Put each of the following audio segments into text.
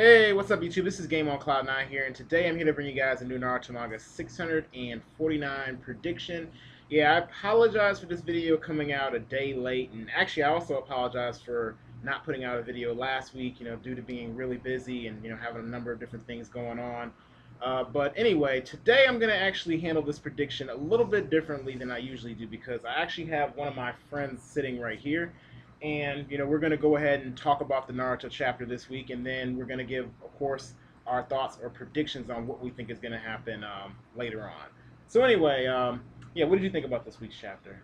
Hey, what's up, YouTube? This is Game on Cloud 9 here, and today I'm here to bring you guys a new Naruto Manga 649 prediction. Yeah, I apologize for this video coming out a day late, and actually, I also apologize for not putting out a video last week, due to being really busy and, having a number of different things going on. But anyway, today I'm going to actually handle this prediction a little bit differently than I usually do because I actually have one of my friends sitting right here. And we're going to go ahead and talk about the Naruto chapter this week, and then we're going to give, of course, our thoughts or predictions on what we think is going to happen later on. So anyway, yeah, what did you think about this week's chapter?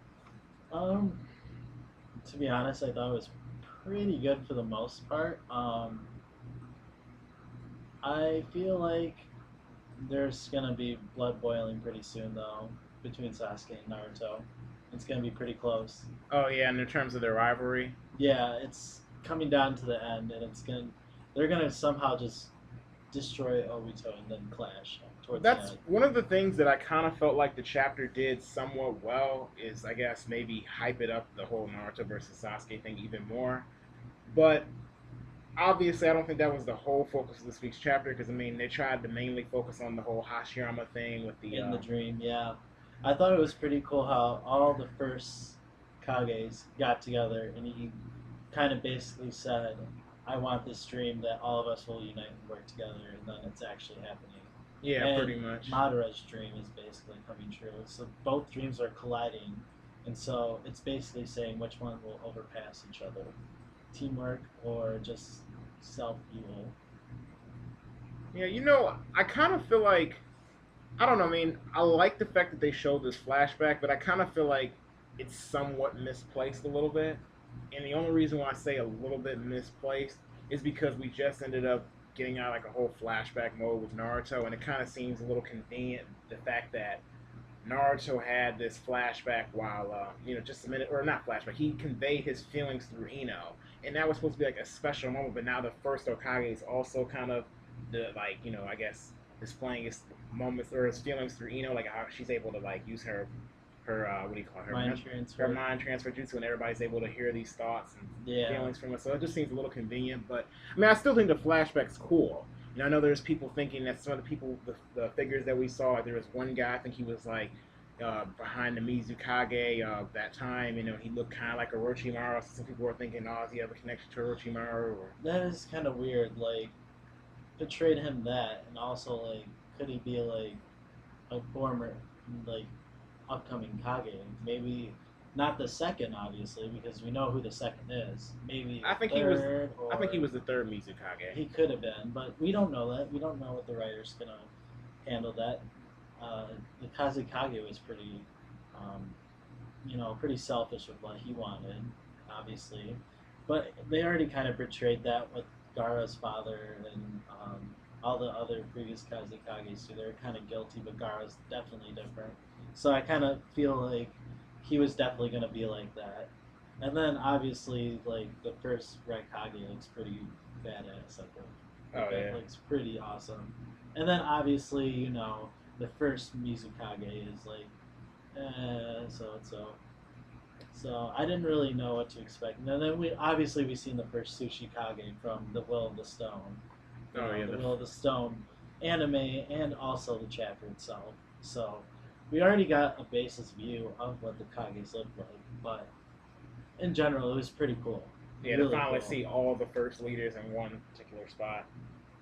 Um, to be honest, I thought it was pretty good for the most part. I feel like there's gonna be blood boiling pretty soon, though, between Sasuke and Naruto. It's gonna be pretty close. Oh yeah, and in terms of their rivalry, Yeah, it's coming down to the end, and they're gonna somehow just destroy Obito and then clash towards the that's end. one of the things that I kind of felt like the chapter did somewhat well. Is I guess maybe hype it up the whole Naruto versus Sasuke thing even more. But obviously, I don't think that was the whole focus of this week's chapter because I mean they tried to mainly focus on the whole Hashirama thing with the In the dream, yeah. I thought it was pretty cool how all the first Kages got together and he kind of basically said, I want this dream that all of us will unite and work together, and then it's actually happening. yeah, And pretty much. Madara's dream is basically coming true. So both dreams are colliding, and so it's basically saying which one will overpass each other teamwork or just self evil. Yeah, I kind of feel like I don't know. I mean, I like the fact that they showed this flashback, but I kind of feel like it's somewhat misplaced a little bit. And the only reason why I say a little bit misplaced is because we just ended up getting out like a whole flashback mode with Naruto, and it kind of seems a little convenient the fact that Naruto had this flashback while, just a minute, or not flashback, he conveyed his feelings through Ino. And that was supposed to be like a special moment, but now the first Okage is also kind of I guess displaying his moments or his feelings through Ino, like how she's able to like use her what do you call it? Mind Her transfer. mind transfer jutsu, and everybody's able to hear these thoughts and Yeah. feelings from it. So it just seems a little convenient. But I mean, I still think the flashback's cool. I know there's people thinking that some of the people, the figures that we saw, there was one guy, I think he was like behind the Mizukage that time. He looked kind of like Orochimaru. So some people were thinking, oh, does he have a connection to Orochimaru? Or That is kind of weird. Like, portrayed him that, and also like, could he be like a former, like, upcoming Kage? Maybe not the second, obviously, because we know who the second is. Maybe I the think he was. third, I think he or was the third Mizukage. he could have been, but we don't know that. We don't know what the writer's gonna handle that. The Kazekage was pretty, um, pretty selfish with what he wanted, obviously. But they already kind of portrayed that with Gaara's father and all the other previous Kazekages too. They're kind of guilty, but Gaara's definitely different. So I kind of feel like he was definitely going to be like that. And then obviously, like the first Red Kage looks pretty badass. Oh That yeah. looks pretty awesome. And then obviously, the first Mizukage is like, so. So I didn't really know what to expect. And then we seen the first Sushi Kage from the Will of the Stone, Oh yeah. the Will of the Stone anime, and also the chapter itself. So we already got a basis view of what the Kages look like, but in general, it was pretty cool, Yeah, to really finally cool. see all the first leaders in one particular spot.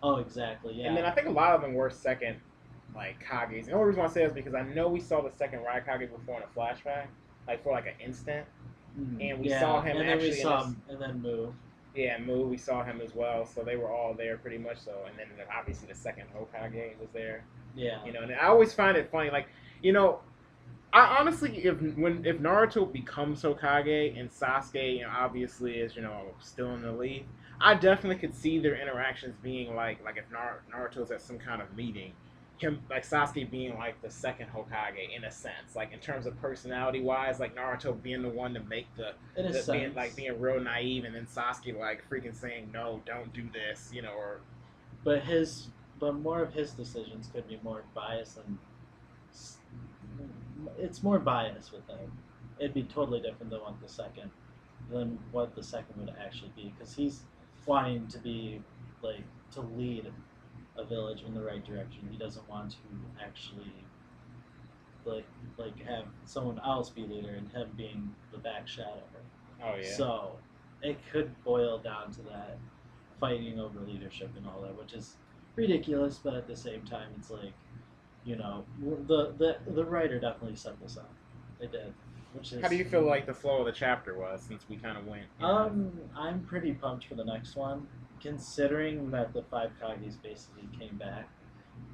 Oh, exactly, And then yeah. I think a lot of them were second, like Kages. The only reason why I say that is because I know we saw the second Raikage before in a flashback, like for like an instant, and we saw Yeah, him and then we actually in saw this. him, and then Moo. Yeah, Mu, we saw him as well, so they were all there pretty much. So, and then obviously the second Hokage was there. Yeah, And I always find it funny, like you know, I honestly, if Naruto becomes Hokage and Sasuke, obviously is still in the lead, I definitely could see their interactions being like if Naruto's at some kind of meeting, him like Sasuke being like the second Hokage in a sense, like in terms of personality wise, like Naruto being the one to make in a the being sense. like being real naive, and then Sasuke like freaking saying no, don't do this, or But his, but more of his decisions could be more biased and it's more biased with him. It'd be totally different than what the second would actually be because he's wanting to be like to lead a village in the right direction. He doesn't want to actually like have someone else be leader and him being the back shadow. Oh yeah. So it could boil down to that fighting over leadership and all that, which is ridiculous. But at the same time, it's like the writer definitely set this up. They did, which How do is you feel like the flow of the chapter was since we kind of went? I'm pretty pumped for the next one, considering that the five Kages basically came back,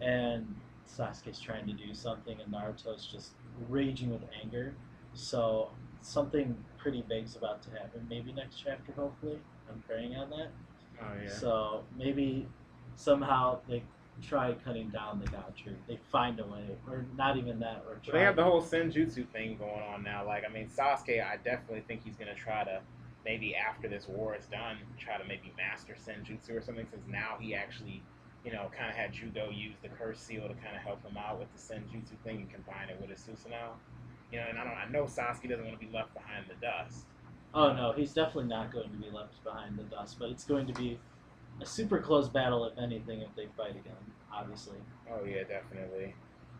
and Sasuke's trying to do something, and Naruto's just raging with anger. So something pretty big's about to happen. Maybe next chapter, hopefully. I'm praying on that. Oh yeah. So maybe somehow they try cutting down the God tree. They find a way, or not even that, or But they try. have the whole Senjutsu thing going on now. Like, I mean, Sasuke, I definitely think he's gonna try to maybe after this war is done, try to maybe master Senjutsu or something. Since now he actually, kind of had Judo use the curse seal to kind of help him out with the Senjutsu thing and combine it with his Susanoo. And I know Sasuke doesn't want to be left behind in the dust. Oh no, he's definitely not going to be left behind the dust, but it's going to be a super close battle, if anything, if they fight again. Obviously. Oh yeah, definitely.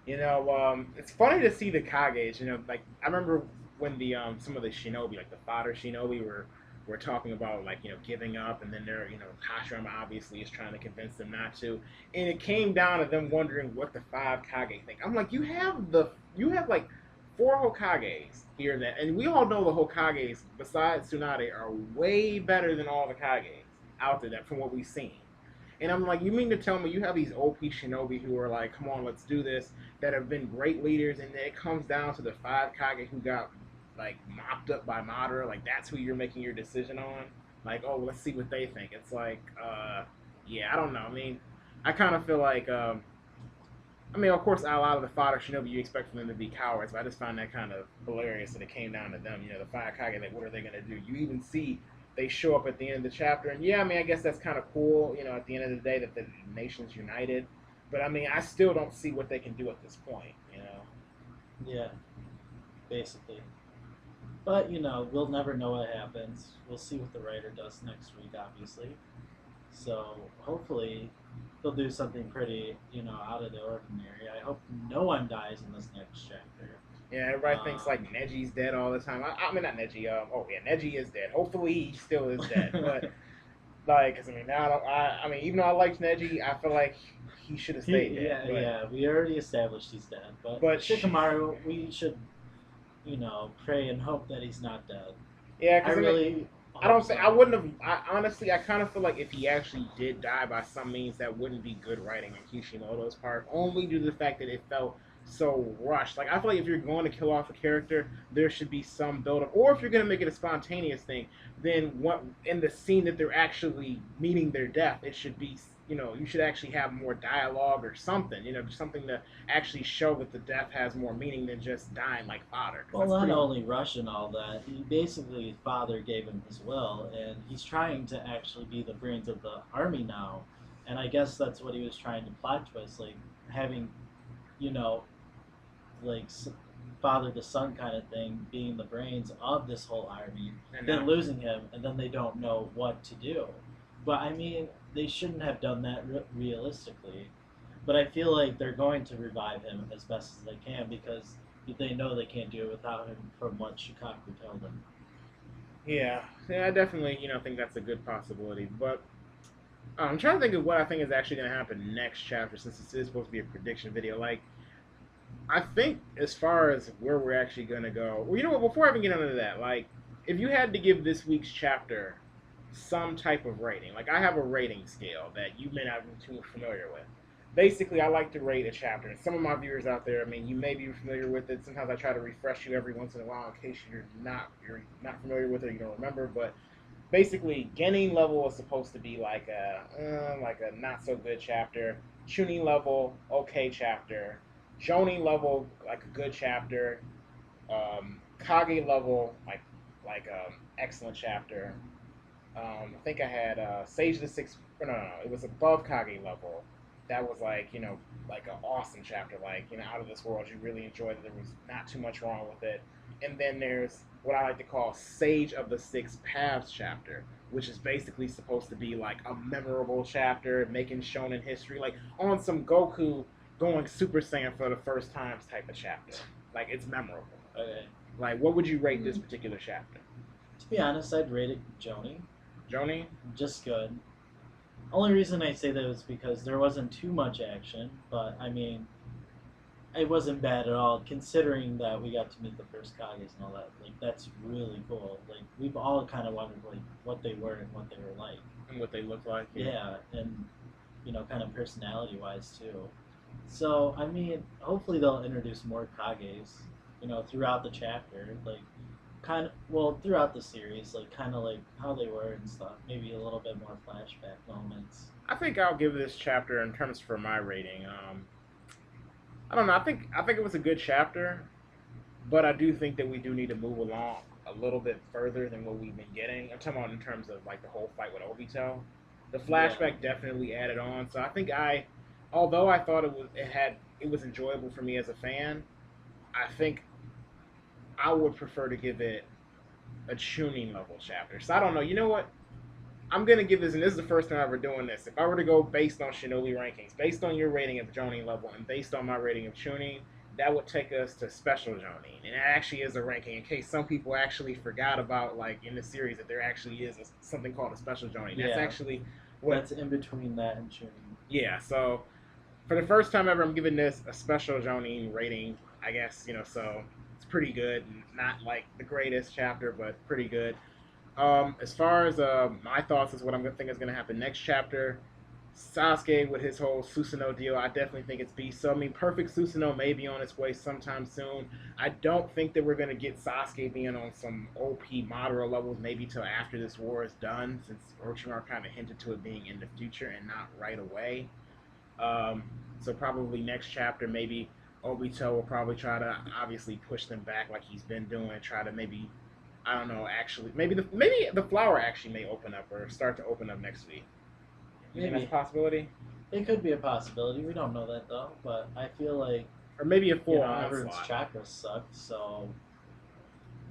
It's funny to see the Kages. Like I remember when the some of the Shinobi, like the fodder Shinobi, were talking about like giving up, and then they're Hashirama obviously is trying to convince them not to, and it came down to them wondering what the five Kage think. I'm like, you have like four Hokages here that, and we all know the Hokages besides Tsunade are way better than all the Kages out there that from what we've seen. And I'm like, you mean to tell me you have these OP shinobi who are like, come on, let's do this, that have been great leaders, and then it comes down to the five Kage who got like mopped up by Madara, like that's who you're making your decision on? Like, oh, let's see what they think. It's like, yeah, I don't know. I mean, I kind of feel like, of course, a lot of the fodder shinobi you expect for them to be cowards, but I just find that kind of hilarious that it came down to them. The five Kage, like, what are they gonna do? You even see they show up at the end of the chapter, and yeah, I guess that's kind of cool. At the end of the day, that the nation's united. But I still don't see what they can do at this point. Yeah, basically. But we'll never know what happens. We'll see what the writer does next week, obviously. So hopefully they'll do something pretty, out of the ordinary. I hope no one dies in this next chapter. Yeah, everybody thinks like Neji's dead all the time. I mean, not Neji. Oh yeah, Neji is dead. Hopefully, he still is dead. But like, 'cause, now even though I liked Neji, I feel like he should have stayed dead. Yeah, we already established he's dead. But Shikamaru, we should, pray and hope that he's not dead. Yeah, I really. I don't think I wouldn't have. Honestly, I kind of feel like if he actually did die by some means, that wouldn't be good writing on Kishimoto's part. Only due to the fact that it felt so rushed. Like I feel like if you're going to kill off a character, there should be some build up. Or if you're going to make it a spontaneous thing, then what in the scene that they're actually meeting their death, it should be. You should actually have more dialogue or something. Something to actually show that the death has more meaning than just dying like fodder. Well, not only rush and all that, he basically his father gave him his will, and he's trying to actually be the brains of the army now. And I guess that's what he was trying to plot twist, like having, you know, like father to son kind of thing, being the brains of this whole army, and then losing him, and then they don't know what to do. But I mean, they shouldn't have done that realistically. But I feel like they're going to revive him as best as they can because they know they can't do it without him. From what Shikaku told them. Yeah, I definitely think that's a good possibility. But I'm trying to think of what I think is actually going to happen next chapter, since this is supposed to be a prediction video. Like, I think as far as where we're actually going to go, well, you know what? Before I even get into that, like, if you had to give this week's chapter some type of rating, like I have a rating scale that you may not be too familiar with. Basically, I like to rate a chapter. And some of my viewers out there, I mean, you may be familiar with it. Sometimes I try to refresh you every once in a while in case you're not familiar with it or you don't remember. But basically, Genin level is supposed to be like a not so good chapter. Chunin level, okay chapter. Jonin level, like a good chapter. Kage level, excellent chapter. I think I had Sage of the Six. No, it was above Kage level. That was like an awesome chapter, out of this world. You really enjoyed it. There was not too much wrong with it. And then there's what I like to call Sage of the Six Paths chapter, which is basically supposed to be like a memorable chapter, making Shonen history, like on some Goku going Super Saiyan for the first time type of chapter. Like it's memorable. Okay. Like, what would you rate this Mm, particular chapter? to be honest, I'd rate it Jonin. Jonin? Just good. Only reason I say that is because there wasn't too much action, but I mean, it wasn't bad at all considering that we got to meet the first Kages and all that. Like that's really cool. Like we've all kind of wondered like what they were and what they were like. And what they look like? Yeah, and kind of personality wise too. So I mean, hopefully they'll introduce more Kages, throughout the chapter, like kind of throughout the series, like kind of like how they were and stuff. Maybe a little bit more flashback moments. I think I'll give this chapter in terms for my rating. I don't know. I think it was a good chapter, but I do think that we do need to move along a little bit further than what we've been getting. I'm talking about in terms of like the whole fight with Obito. The Yeah, flashback definitely added on. So I think although I thought it was enjoyable for me as a fan, I think I would prefer to give it a tuning level chapter. So I don't know. You know what? I'm gonna give this, and this is the first time I'm ever doing this. If I were to go based on Shinobi rankings, based on your rating of Jonin level, and based on my rating of Chunin, that would take us to Special Jonin, and it actually is a ranking. In case some people actually forgot about, like in the series, that there actually is something called a Special Jonin. That's yeah, actually what. that's in between that and tuning. Yeah. So for the first time ever, I'm giving this a Special Jonin rating. I guess so it's pretty good. Not like the greatest chapter, but pretty good. As far as my thoughts is what I'm gonna think is gonna happen next chapter. Sasuke with his whole Susanoo deal, I definitely think it's beast. So I mean, perfect Susanoo may be on its way sometime soon. I don't think that we're gonna get Sasuke being on some OP Madara levels maybe till after this war is done, since Orochimaru kind of hinted to it being in the future and not right away. Um, so probably next chapter, maybe Obito will probably try to obviously push them back like he's been doing, try to maybe I don't know. Actually, maybe the flower actually may open up or start to open up next week. You think that's a Maybe possibility? it could be a possibility. We don't know that though, but I feel like Or maybe a full everyone's onslaught. chakras suck, so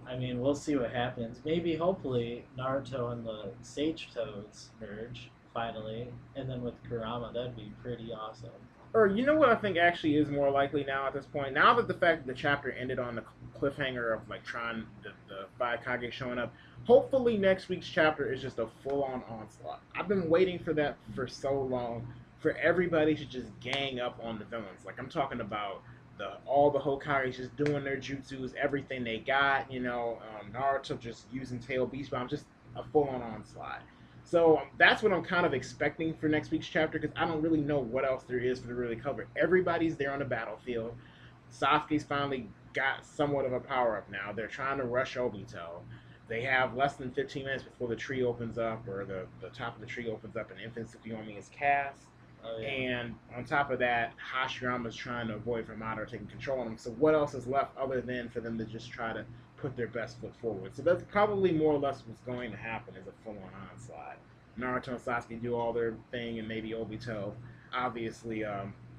I mean, we'll see what happens. Maybe, hopefully, Naruto and the Sage Toads merge finally, and then with Kurama, that'd be pretty awesome. Or you know what I think actually is more likely now at this point. Now that the fact that the chapter ended on the cliffhanger of like Tron, the five Kage showing up. Hopefully next week's chapter is just a full on onslaught. I've been waiting for that for so long. For everybody to just gang up on the villains. Like I'm talking about all the Hokages just doing their jutsus, everything they got. Naruto just using tail beast bomb, just a full on onslaught. So that's what I'm kind of expecting for next week's chapter because I don't really know what else there is to really cover. Everybody's there on the battlefield. Sasuke's finally got somewhat of a power up now. They're trying to rush Obito. They have less than 15 minutes before the tree opens up, or the top of the tree opens up, and Infant Tsukuyomi is cast. Oh yeah, And on top of that, Hashirama's trying to avoid Madara taking control of him. So what else is left other than for them to just try to put their best foot forward? So that's probably more or less what's going to happen is a full-on onslaught. Naruto and Sasuke do all their thing, and maybe Obito obviously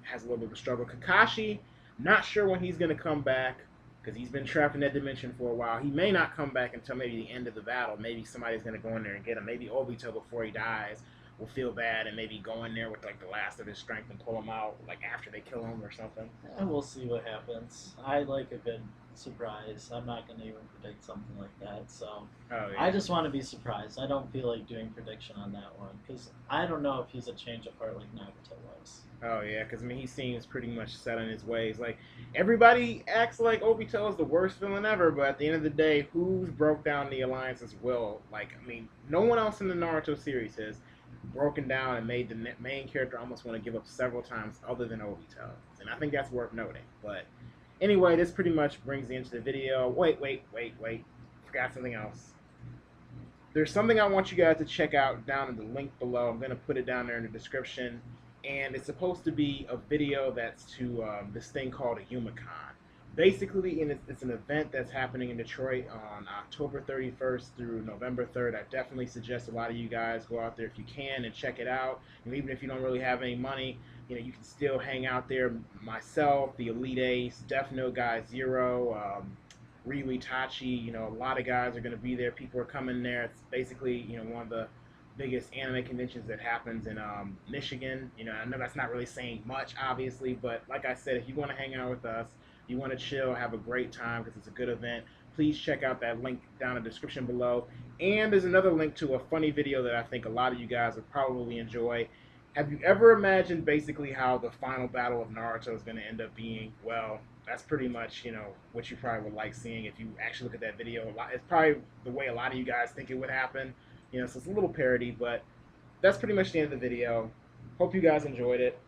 has a little bit of a struggle. Kakashi, not sure when he's going to come back because he's been trapped in that dimension for a while. He may not come back until maybe the end of the battle. Maybe somebody's going to go in there and get him. Maybe Obito, before he dies, will feel bad and maybe go in there with like the last of his strength and pull him out like after they kill him or something. and we'll see what happens. I like a good surprise. I'm not gonna even predict something like that, so Oh yeah. I just want to be surprised. I don't feel like doing prediction on that one because I don't know if he's a change of heart like Nagato was. Oh yeah, because I mean he seems pretty much set in his ways. Like everybody acts like Obito is the worst villain ever, but at the end of the day, who's broke down the alliance's will? Like I mean, no one else in the Naruto series has broken down and made the main character almost want to give up several times, other than Obito, and I think that's worth noting. But anyway, this pretty much brings the end to the video. Wait! Forgot something else. There's something I want you guys to check out down in the link below. I'm going to put it down there in the description. And it's supposed to be a video that's to this thing called a Humicon. Basically, it's an event that's happening in Detroit on October 31st through November 3rd. I definitely suggest a lot of you guys go out there if you can and check it out. And even if you don't really have any money, you can still hang out there. Myself, the Elite Ace, Death Note Guy Zero, Ryu Itachi. You know, a lot of guys are going to be there. People are coming there. It's basically, you know, one of the biggest anime conventions that happens in Michigan. You know, I know that's not really saying much, obviously, but like I said, if you want to hang out with us, you want to chill, have a great time because it's a good event, please check out that link down in the description below. And there's another link to a funny video that I think a lot of you guys would probably enjoy. Have you ever imagined basically how the final battle of Naruto is going to end up being? Well, that's pretty much, you know, what you probably would like seeing if you actually look at that video. It's probably the way a lot of you guys think it would happen. You know, so it's a little parody, but that's pretty much the end of the video. Hope you guys enjoyed it.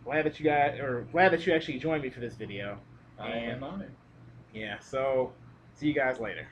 Glad that you actually joined me for this video. I And am honored. yeah, so see you guys later.